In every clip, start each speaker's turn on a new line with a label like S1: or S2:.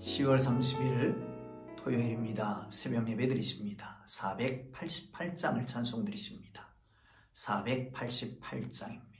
S1: 10월 30일 토요일입니다. 새벽 예배 드리십니다. 488장을 찬송 드리십니다. 488장입니다.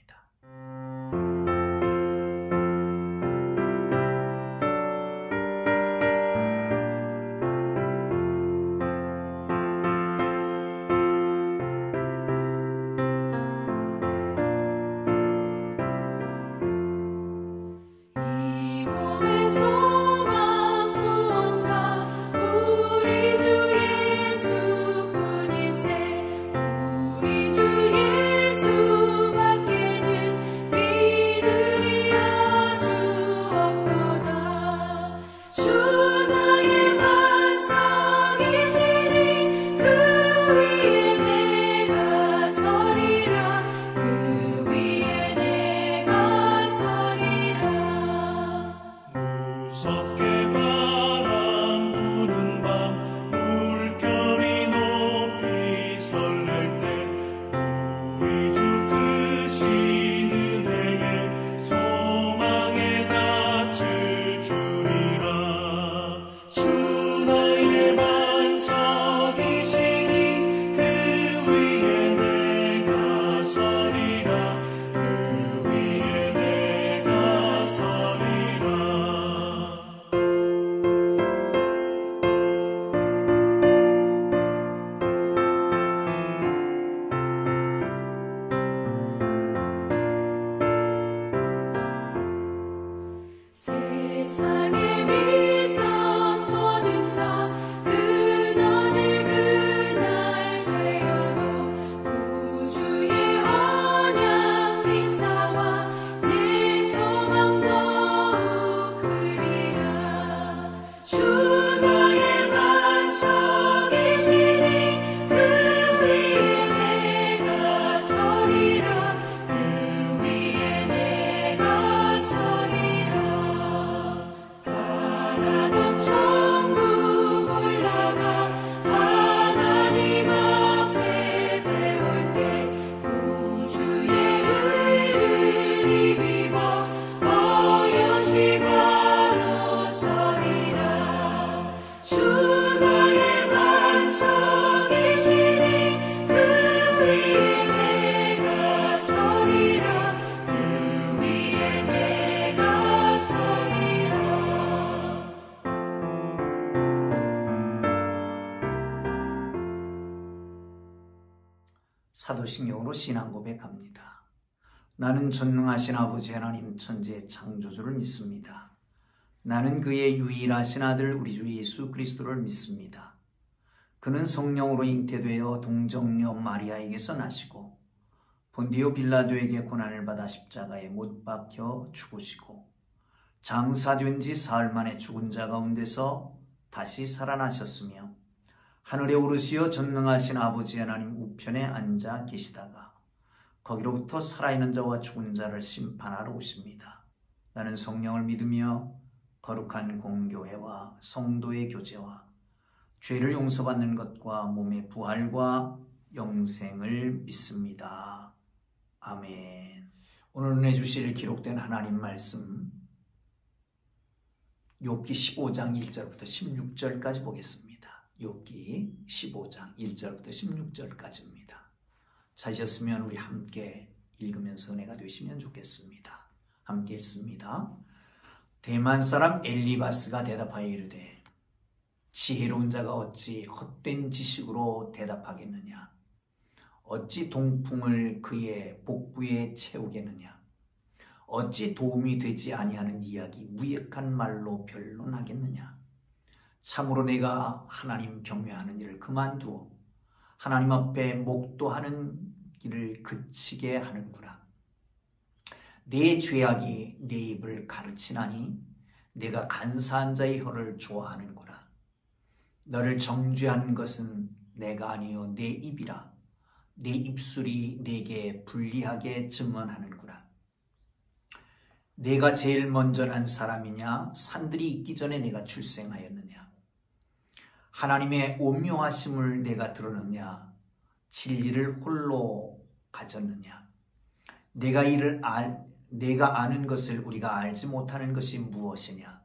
S1: 사도신경으로 신앙 고백합니다. 나는 전능하신 아버지 하나님 천지의 창조주를 믿습니다. 나는 그의 유일하신 아들 우리 주 예수 그리스도를 믿습니다. 그는 성령으로 잉태되어 동정녀 마리아에게서 나시고 본디오 빌라도에게 고난을 받아 십자가에 못 박혀 죽으시고 장사된 지 사흘 만에 죽은 자 가운데서 다시 살아나셨으며 하늘에 오르시어 전능하신 아버지 하나님 우편에 앉아 계시다가 거기로부터 살아있는 자와 죽은 자를 심판하러 오십니다. 나는 성령을 믿으며 거룩한 공교회와 성도의 교제와 죄를 용서받는 것과 몸의 부활과 영생을 믿습니다. 아멘. 오늘 은혜 주실 기록된 하나님 말씀 욥기 15장 1절부터 16절까지 보겠습니다. 욥기 15장 1절부터 16절까지입니다. 찾으셨으면 우리 함께 읽으면서 은혜가 되시면 좋겠습니다. 함께 읽습니다. 대만 사람 엘리바스가 대답하여 이르되 지혜로운 자가 어찌 헛된 지식으로 대답하겠느냐? 어찌 동풍을 그의 복부에 채우겠느냐? 어찌 도움이 되지 아니하는 이야기 무익한 말로 변론하겠느냐? 참으로 내가 하나님 경외하는 일을 그만두어 하나님 앞에 목도하는 일을 그치게 하는구나. 내 죄악이 내 입을 가르치나니 내가 간사한 자의 혀를 좋아하는구나. 너를 정죄한 것은 내가 아니요 내 입이라. 내 입술이 내게 불리하게 증언하는구나. 내가 제일 먼저 난 사람이냐? 산들이 있기 전에 내가 출생하였느냐? 하나님의 오묘하심을 내가 들었느냐? 진리를 홀로 가졌느냐? 내가 아는 것을 우리가 알지 못하는 것이 무엇이냐?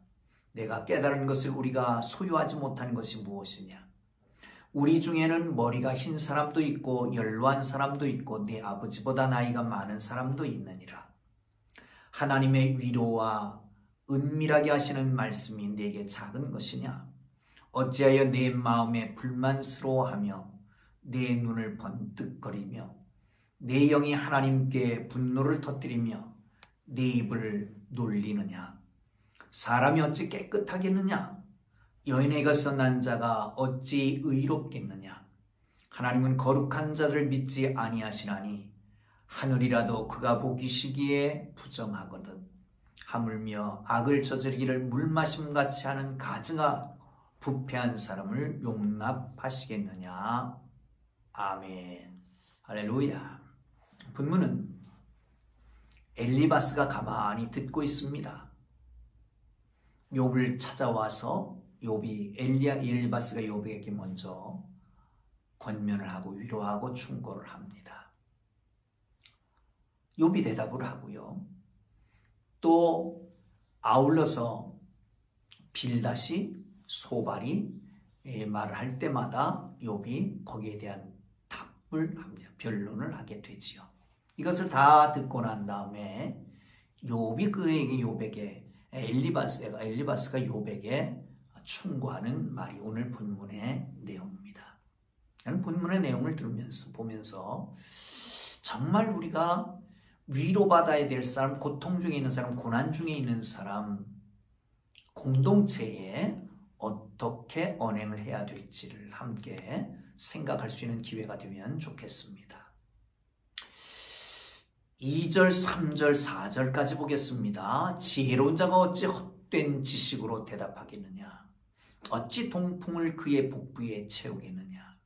S1: 내가 깨달은 것을 우리가 소유하지 못하는 것이 무엇이냐? 우리 중에는 머리가 흰 사람도 있고 연로한 사람도 있고 네 아버지보다 나이가 많은 사람도 있느니라. 하나님의 위로와 은밀하게 하시는 말씀이 내게 작은 것이냐? 어찌하여 내 마음에 불만스러워하며 내 눈을 번뜩거리며 내 영이 하나님께 분노를 터뜨리며 내 입을 놀리느냐? 사람이 어찌 깨끗하겠느냐? 여인에게서 난 자가 어찌 의롭겠느냐? 하나님은 거룩한 자들을 믿지 아니하시나니 하늘이라도 그가 보기시기에 부정하거든. 하물며 악을 저지르기를 물마심같이 하는 가증아 부패한 사람을 용납하시겠느냐? 아멘. 할렐루야. 본문은 엘리바스가 가만히 듣고 있습니다. 욥을 찾아와서 엘리바스가 욥에게 먼저 권면을 하고 위로하고 충고를 합니다. 욥이 대답을 하고요. 또 아울러서 빌닷이 소발이 말을 할 때마다 욥이 거기에 대한 답을 합니다. 변론을 하게 되지요. 이것을 다 듣고 난 다음에 욥이 욥에게 엘리바스가 욥에게 충고하는 말이 오늘 본문의 내용입니다. 저는 본문의 내용을 보면서 정말 우리가 위로받아야 될 사람, 고통 중에 있는 사람, 고난 중에 있는 사람, 공동체에 어떻게 언행을 해야 될지를 함께 생각할 수 있는 기회가 되면 좋겠습니다. 2절, 3절, 4절까지 보겠습니다. 지혜로운 자가 어찌 헛된 지식으로 대답하겠느냐? 어찌 동풍을 그의 복부에 채우겠느냐?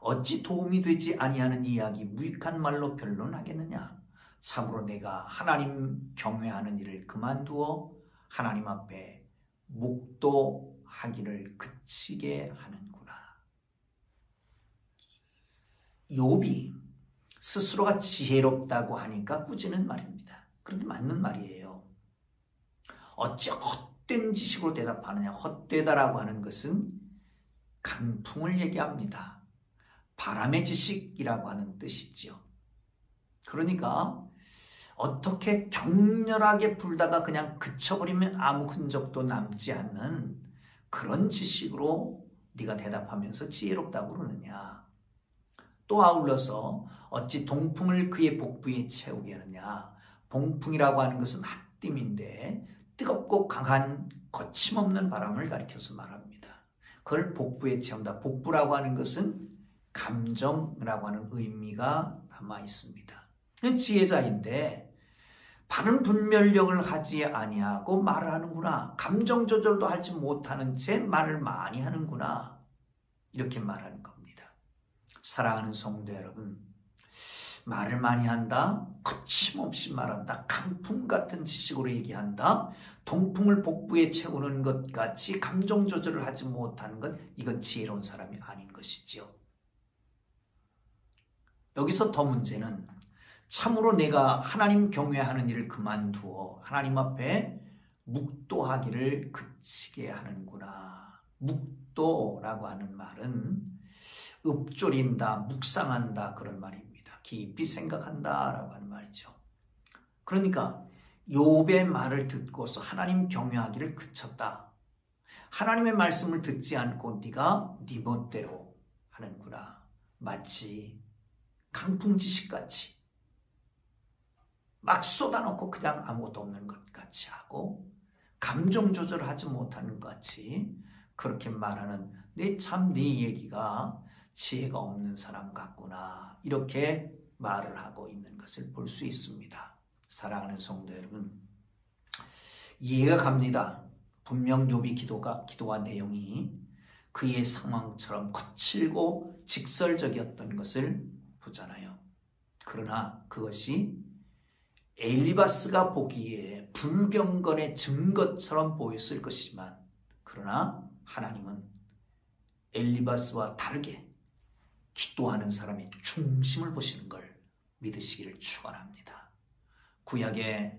S1: 어찌 도움이 되지 아니하는 이야기 무익한 말로 변론하겠느냐? 참으로 내가 하나님 경외하는 일을 그만두어 하나님 앞에 묵도하기를 그치게 하는구나. 욥이 스스로가 지혜롭다고 하니까 꾸짖는 말입니다. 그런데 맞는 말이에요. 어찌 헛된 지식으로 대답하느냐. 헛되다라고 하는 것은 강풍을 얘기합니다. 바람의 지식이라고 하는 뜻이지요. 그러니까 어떻게 격렬하게 불다가 그냥 그쳐버리면 아무 흔적도 남지 않는 그런 지식으로 네가 대답하면서 지혜롭다고 그러느냐. 또 아울러서 어찌 동풍을 그의 복부에 채우게 하느냐. 봉풍이라고 하는 것은 핫김인데 뜨겁고 강한 거침없는 바람을 가리켜서 말합니다. 그걸 복부에 채운다. 복부라고 하는 것은 감정이라고 하는 의미가 남아 있습니다. 지혜자인데 바른 분별력을 하지 아니하고 말을 하는구나. 감정 조절도 하지 못하는 채 말을 많이 하는구나. 이렇게 말하는 겁니다. 사랑하는 성도 여러분, 말을 많이 한다, 거침없이 말한다, 강풍 같은 지식으로 얘기한다, 동풍을 복부에 채우는 것 같이 감정 조절을 하지 못하는 것, 이건 지혜로운 사람이 아닌 것이지요. 여기서 더 문제는 참으로 내가 하나님 경외하는 일을 그만두어 하나님 앞에 묵도하기를 그치게 하는구나. 묵도라고 하는 말은 읊조린다, 묵상한다 그런 말입니다. 깊이 생각한다라고 하는 말이죠. 그러니까 욥의 말을 듣고서 하나님 경외하기를 그쳤다. 하나님의 말씀을 듣지 않고 네가 네 멋대로 하는구나. 마치 강풍 지식같이 막 쏟아놓고 그냥 아무것도 없는 것 같이 하고 감정 조절하지 못하는 것 같이 그렇게 말하는 참 네 얘기가 지혜가 없는 사람 같구나. 이렇게 말을 하고 있는 것을 볼 수 있습니다. 사랑하는 성도 여러분, 이해가 갑니다. 분명 욥이 기도한 내용이 그의 상황처럼 거칠고 직설적이었던 것을 보잖아요. 그러나 그것이 엘리바스가 보기에 불경건의 증거처럼 보였을 것이지만 그러나 하나님은 엘리바스와 다르게 기도하는 사람의 중심을 보시는 걸 믿으시기를 축원합니다. 구약에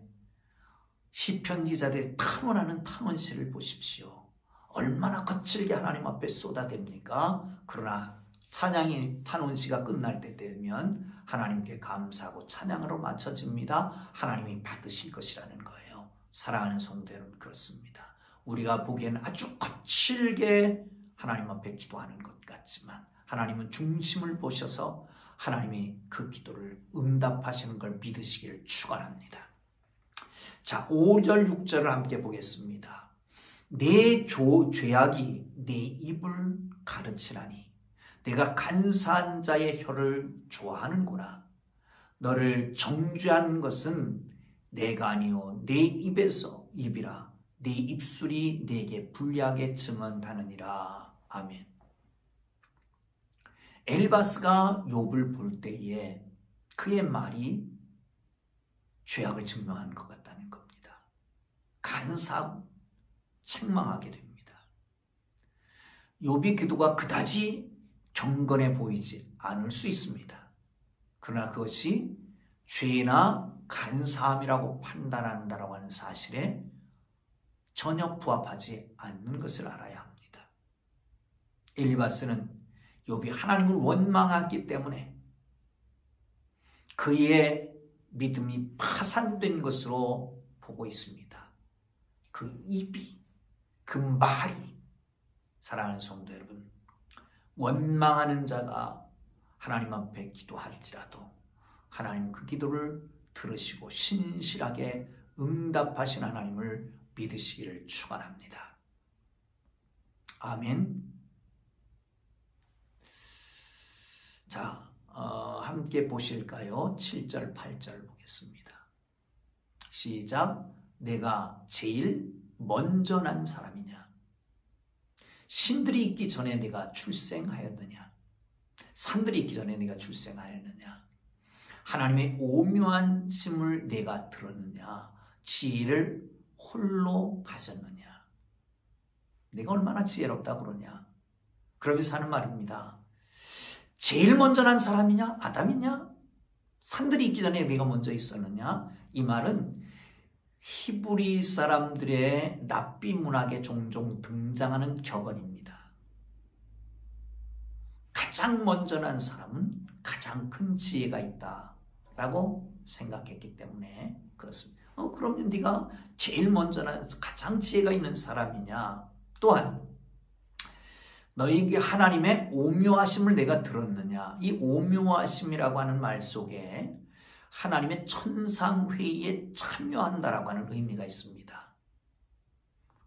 S1: 시편 기자들의 탄원하는 탄원시를 보십시오. 얼마나 거칠게 하나님 앞에 쏟아댑니까? 그러나 찬양이 탄원시가 끝날 때 되면 하나님께 감사하고 찬양으로 맞춰집니다. 하나님이 받으실 것이라는 거예요. 사랑하는 성도 여러분, 그렇습니다. 우리가 보기에는 아주 거칠게 하나님 앞에 기도하는 것 같지만 하나님은 중심을 보셔서 하나님이 그 기도를 응답하시는 걸 믿으시기를 축원합니다. 자, 5절 6절을 함께 보겠습니다. 내 죄악이 내 입을 가르치나니 내가 간사한 자의 혀를 좋아하는구나. 너를 정죄하는 것은 내가 아니요 내 입이라. 내 입술이 내게 불리하게 증언하느니라. 아멘. 엘바스가 욥을 볼 때에 그의 말이 죄악을 증명하는 것 같다는 겁니다. 간사하고 책망하게 됩니다. 욥의 기도가 그다지 경건해 보이지 않을 수 있습니다. 그러나 그것이 죄나 간사함이라고 판단한다라고 하는 사실에 전혀 부합하지 않는 것을 알아야 합니다. 엘리바스는 욥이 하나님을 원망하기 때문에 그의 믿음이 파산된 것으로 보고 있습니다. 그 입이, 그 말이, 사랑하는 성도 여러분, 원망하는 자가 하나님 앞에 기도할지라도 하나님 그 기도를 들으시고 신실하게 응답하신 하나님을 믿으시기를 축원합니다. 아멘. 자, 함께 보실까요? 7절, 8절 보겠습니다. 시작. 내가 제일 먼저 난 사람이냐? 신들이 있기 전에 내가 출생하였느냐? 산들이 있기 전에 내가 출생하였느냐? 하나님의 오묘한 심을 내가 들었느냐? 지혜를 홀로 가졌느냐? 내가 얼마나 지혜롭다고 그러냐? 그러면서 하는 말입니다. 제일 먼저 난 사람이냐? 아담이냐? 산들이 있기 전에 내가 먼저 있었느냐? 이 말은 히브리 사람들의 랍비 문학에 종종 등장하는 격언입니다. 가장 먼저 난 사람은 가장 큰 지혜가 있다라고 생각했기 때문에 그렇습니다. 그러면 네가 제일 먼저 난 가장 지혜가 있는 사람이냐? 또한 너에게 하나님의 오묘하심을 내가 들었느냐? 이 오묘하심이라고 하는 말 속에 하나님의 천상회의에 참여한다라고 하는 의미가 있습니다.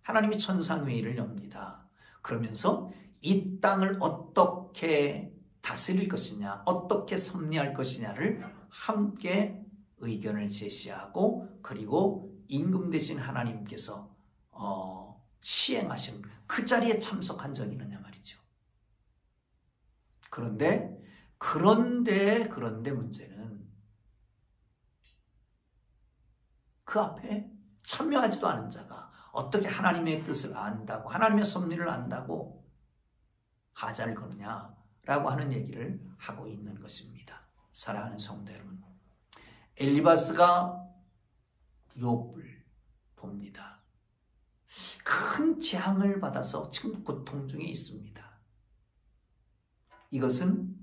S1: 하나님이 천상회의를 엽니다. 그러면서 이 땅을 어떻게 다스릴 것이냐, 어떻게 섭리할 것이냐를 함께 의견을 제시하고 그리고 임금 되신 하나님께서 시행하시는 그 자리에 참석한 적이 있느냐 말이죠. 그런데 문제는 그 앞에 참여하지도 않은 자가 어떻게 하나님의 뜻을 안다고, 하나님의 섭리를 안다고 하자를 거느냐라고 하는 얘기를 하고 있는 것입니다. 사랑하는 성도 여러분, 엘리바스가 욥을 봅니다. 큰 재앙을 받아서 지금 고통 중에 있습니다. 이것은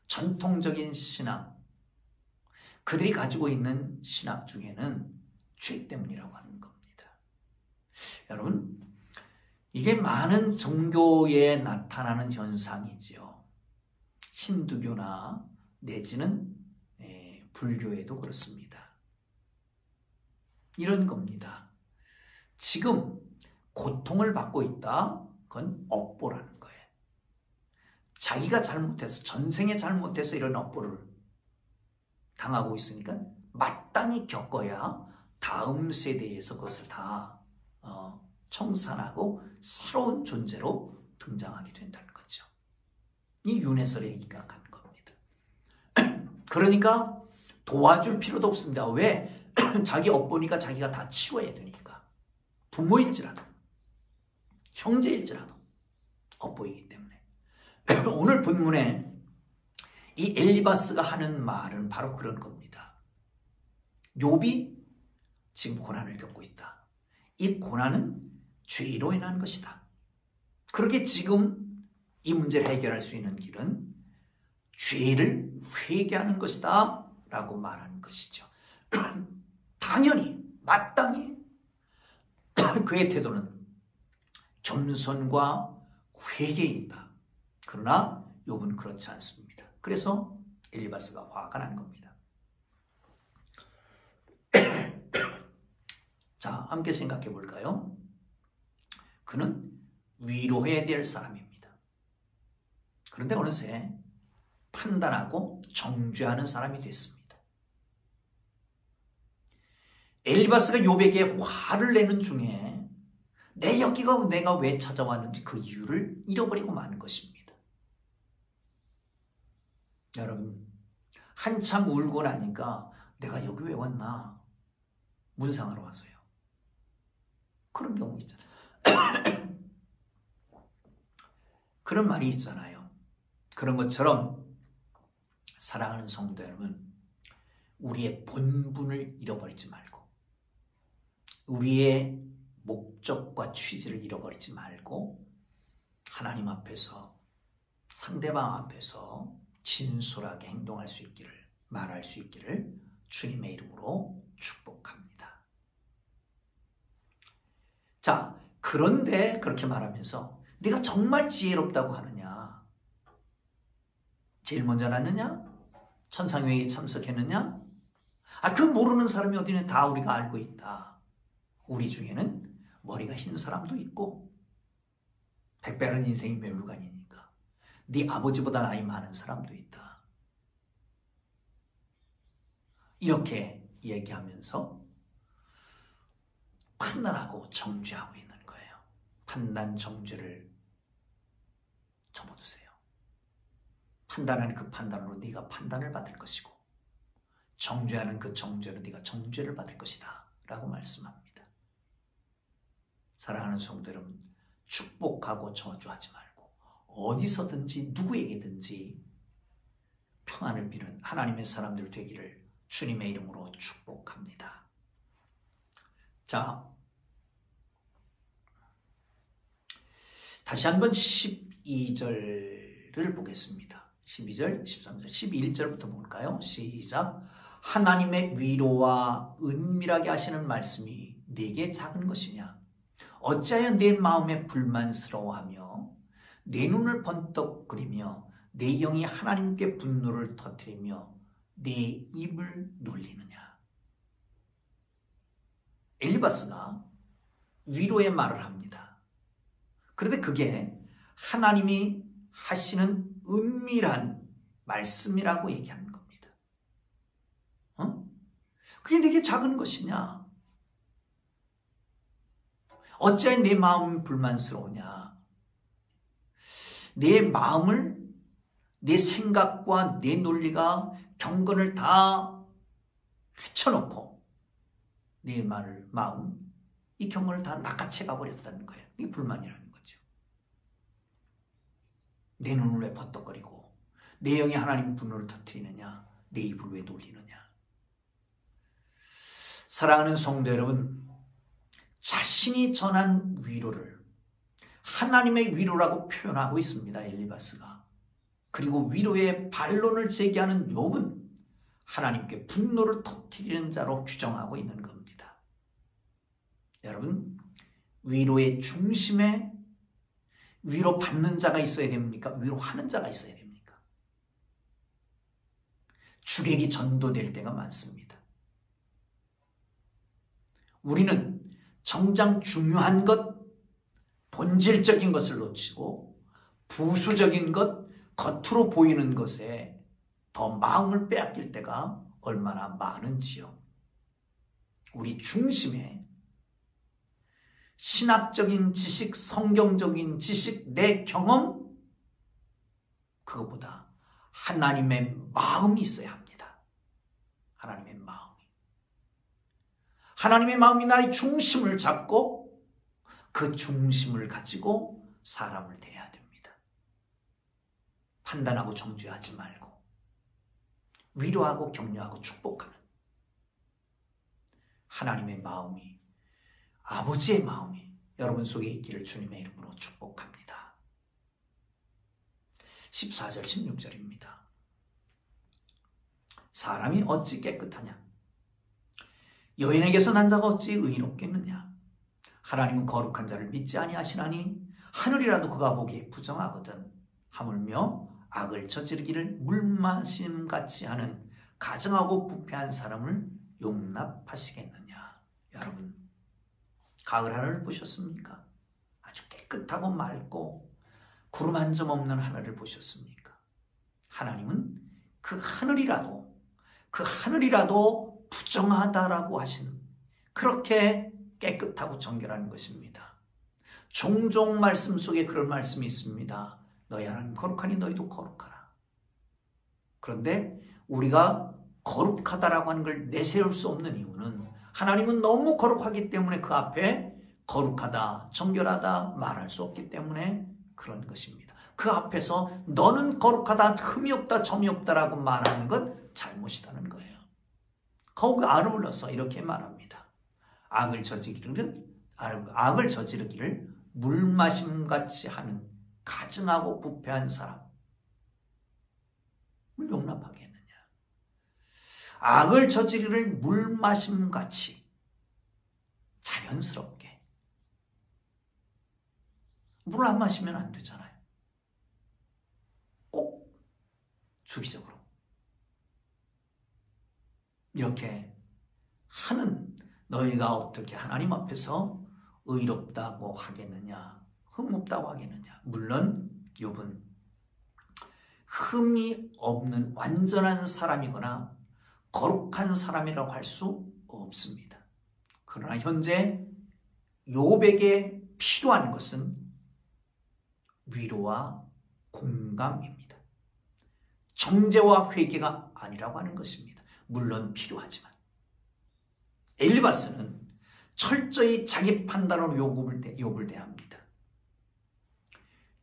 S1: 전통적인 신앙, 그들이 가지고 있는 신학 중에는 죄 때문이라고 하는 겁니다. 여러분, 이게 많은 종교에 나타나는 현상이지요. 힌두교나 내지는 불교에도 그렇습니다. 이런 겁니다. 지금 고통을 받고 있다? 그건 업보라는 거예요. 자기가 잘못해서, 전생에 잘못해서 이런 업보를 당하고 있으니까 마땅히 겪어야 다음 세대에서 그것을 다 청산하고 새로운 존재로 등장하게 된다는 거죠. 이 윤회설의 얘기가 가는 겁니다. 그러니까 도와줄 필요도 없습니다. 왜? 자기 업보니까 자기가 다 치워야 되니까. 부모일지라도 형제일지라도 업보이기 때문에. 오늘 본문에 이 엘리바스가 하는 말은 바로 그런 겁니다. 욥이 지금 고난을 겪고 있다. 이 고난은 죄로 인한 것이다. 그렇게 지금 이 문제를 해결할 수 있는 길은 죄를 회개하는 것이다 라고 말하는 것이죠. 당연히 마땅히 그의 태도는 겸손과 회개에 있다. 그러나 욥은 그렇지 않습니다. 그래서 엘리바스가 화가 난 겁니다. 자, 함께 생각해 볼까요? 그는 위로해야 될 사람입니다. 그런데 어느새 판단하고 정죄하는 사람이 됐습니다. 엘리바스가 욥에게 화를 내는 중에 여기가 내가 왜 찾아왔는지 그 이유를 잃어버리고 마는 것입니다. 여러분, 한참 울고 나니까 내가 여기 왜 왔나? 문상하러 왔어요. 그런 경우 있잖아요. 그런 말이 있잖아요. 그런 것처럼 사랑하는 성도 여러분, 우리의 본분을 잃어버리지 말고 우리의 목적과 취지를 잃어버리지 말고 하나님 앞에서 상대방 앞에서 진솔하게 행동할 수 있기를, 말할 수 있기를 주님의 이름으로 축복합니다. 자, 그런데 그렇게 말하면서 네가 정말 지혜롭다고 하느냐? 제일 먼저 났느냐? 천상회의에 참석했느냐? 그 모르는 사람이 어디 있냐? 다 우리가 알고 있다. 우리 중에는 머리가 흰 사람도 있고 백배는 인생이 멸류관이니까 네 아버지보다 나이 많은 사람도 있다. 이렇게 얘기하면서 판단하고 정죄하고 있는 거예요. 판단 정죄를 접어두세요. 판단하는 그 판단으로 네가 판단을 받을 것이고 정죄하는 그 정죄로 네가 정죄를 받을 것이다 라고 말씀합니다. 사랑하는 성도 여러분, 축복하고 저주하지 말고 어디서든지 누구에게든지 평안을 비는 하나님의 사람들 되기를 주님의 이름으로 축복합니다. 자, 다시 한번 12절을 보겠습니다. 12절, 13절, 11절부터 볼까요? 시작. 하나님의 위로와 은밀하게 하시는 말씀이 네게 작은 것이냐? 어찌하여 내 마음에 불만스러워하며 내 눈을 번떡거리며 내 영이 하나님께 분노를 터뜨리며 내 입을 놀리느냐? 엘리바스가 위로의 말을 합니다. 그런데 그게 하나님이 하시는 은밀한 말씀이라고 얘기하는 겁니다. 그게 되게 작은 것이냐? 어찌하여 내 마음이 불만스러우냐? 내 마음을, 내 생각과 내 논리가 경건을 다 헤쳐놓고 내 마음, 이 경건을 다 낚아채 가버렸다는 거예요. 이게 불만이라는 거죠. 내 눈을 왜 버떡거리고 내 영이 하나님 분노를 터뜨리느냐? 내 입을 왜 놀리느냐? 사랑하는 성도 여러분, 자신이 전한 위로를 하나님의 위로라고 표현하고 있습니다. 엘리바스가. 그리고 위로의 반론을 제기하는 욥은 하나님께 분노를 터뜨리는 자로 규정하고 있는 겁니다. 여러분, 위로의 중심에 위로받는 자가 있어야 됩니까? 위로하는 자가 있어야 됩니까? 주객이 전도될 때가 많습니다. 우리는 정작 중요한 것, 본질적인 것을 놓치고 부수적인 것, 겉으로 보이는 것에 더 마음을 빼앗길 때가 얼마나 많은지요. 우리 중심에 신학적인 지식, 성경적인 지식, 내 경험, 그것보다 하나님의 마음이 있어야 합니다. 하나님의 마음이. 하나님의 마음이 나의 중심을 잡고 그 중심을 가지고 사람을 대해야 됩니다. 판단하고 정죄하지 말고 위로하고 격려하고 축복하는 하나님의 마음이, 아버지의 마음이 여러분 속에 있기를 주님의 이름으로 축복합니다. 14절 16절입니다. 사람이 어찌 깨끗하냐? 여인에게서 난 자가 어찌 의롭겠느냐? 하나님은 거룩한 자를 믿지 아니하시나니 하늘이라도 그가 보기에 부정하거든. 하물며 악을 저지르기를 물마심같이 하는 가증하고 부패한 사람을 용납하시겠느냐? 여러분, 가을 하늘을 보셨습니까? 아주 깨끗하고 맑고 구름 한 점 없는 하늘을 보셨습니까? 하나님은 그 하늘이라도 부정하다라고 하신, 그렇게 깨끗하고 정결한 것입니다. 종종 말씀 속에 그런 말씀이 있습니다. 너희 하나님 거룩하니 너희도 거룩하라. 그런데 우리가 거룩하다라고 하는 걸 내세울 수 없는 이유는 하나님은 너무 거룩하기 때문에 그 앞에 거룩하다, 정결하다 말할 수 없기 때문에 그런 것입니다. 그 앞에서 너는 거룩하다, 흠이 없다, 점이 없다라고 말하는 건 잘못이라는 거예요. 거기 아울러서 이렇게 말합니다. 악을 저지르기를 물마심같이 하는 가증하고 부패한 사람을 용납하겠느냐? 악을 저지르기를 물마심같이 자연스럽게. 물 안 마시면 안 되잖아요. 꼭 주기적으로 이렇게 하는 너희가 어떻게 하나님 앞에서 의롭다고 하겠느냐, 흠없다고 하겠느냐. 물론 욥은 흠이 없는 완전한 사람이거나 거룩한 사람이라고 할 수 없습니다. 그러나 현재 욥에게 필요한 것은 위로와 공감입니다. 정죄와 회개가 아니라고 하는 것입니다. 물론 필요하지만 엘리바스는 철저히 자기 판단으로 욥을 대합니다.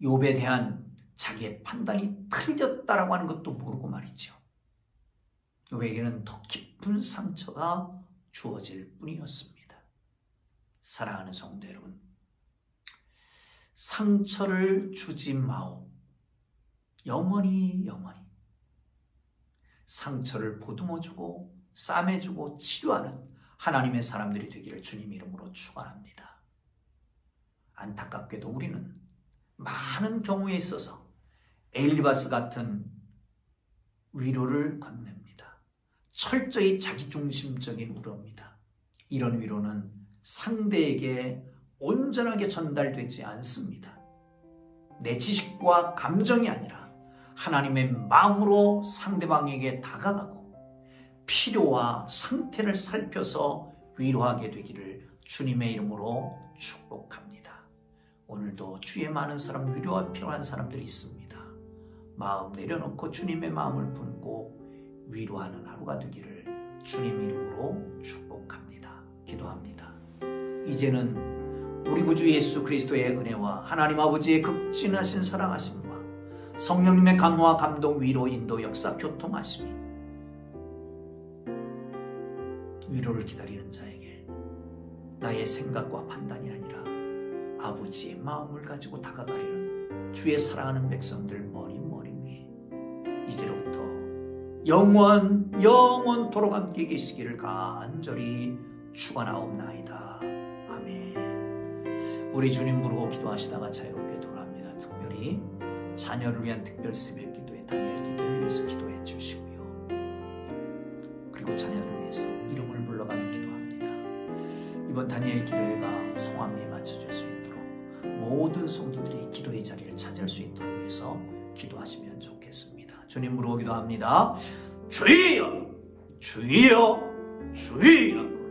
S1: 욥에 대한 자기의 판단이 틀렸다라고 하는 것도 모르고 말이죠. 욥에게는 더 깊은 상처가 주어질 뿐이었습니다. 사랑하는 성도 여러분, 상처를 주지 마오. 영원히 상처를 보듬어주고 싸매주고 치료하는 하나님의 사람들이 되기를 주님 이름으로 축원합니다. 안타깝게도 우리는 많은 경우에 있어서 엘리바스 같은 위로를 건넵니다. 철저히 자기중심적인 위로입니다. 이런 위로는 상대에게 온전하게 전달되지 않습니다. 내 지식과 감정이 아니라 하나님의 마음으로 상대방에게 다가가고 필요와 상태를 살펴서 위로하게 되기를 주님의 이름으로 축복합니다. 오늘도 주의 많은 사람, 위로가 필요한 사람들이 있습니다. 마음 내려놓고 주님의 마음을 품고 위로하는 하루가 되기를 주님 이름으로 축복합니다. 기도합니다. 이제는 우리 구주 예수 그리스도의 은혜와 하나님 아버지의 극진하신 사랑하심과 성령님의 감화, 감동, 위로, 인도, 역사, 교통하심이 위로를 기다리는 자에게 나의 생각과 판단이 아니라 아버지의 마음을 가지고 다가가려는 주의 사랑하는 백성들 머리 위에 이제로부터 영원토록 함께 계시기를 간절히 축원하옵나이다. 아멘. 우리 주님 부르고 기도하시다가 자유롭게 돌아갑니다. 특별히 자녀를 위한 특별 새벽 기도에 다니엘 기도를 위해서 기도해 주시고요. 그리고 자녀를 위해서 이름을 불러가며 기도합니다. 이번 다니엘 기도회가 성황리에 맞춰질 수 있도록 모든 성도들이 기도의 자리를 찾을 수 있도록 위해서 기도하시면 좋겠습니다. 주님 부르고 기도합니다. 주여, 주여, 주여.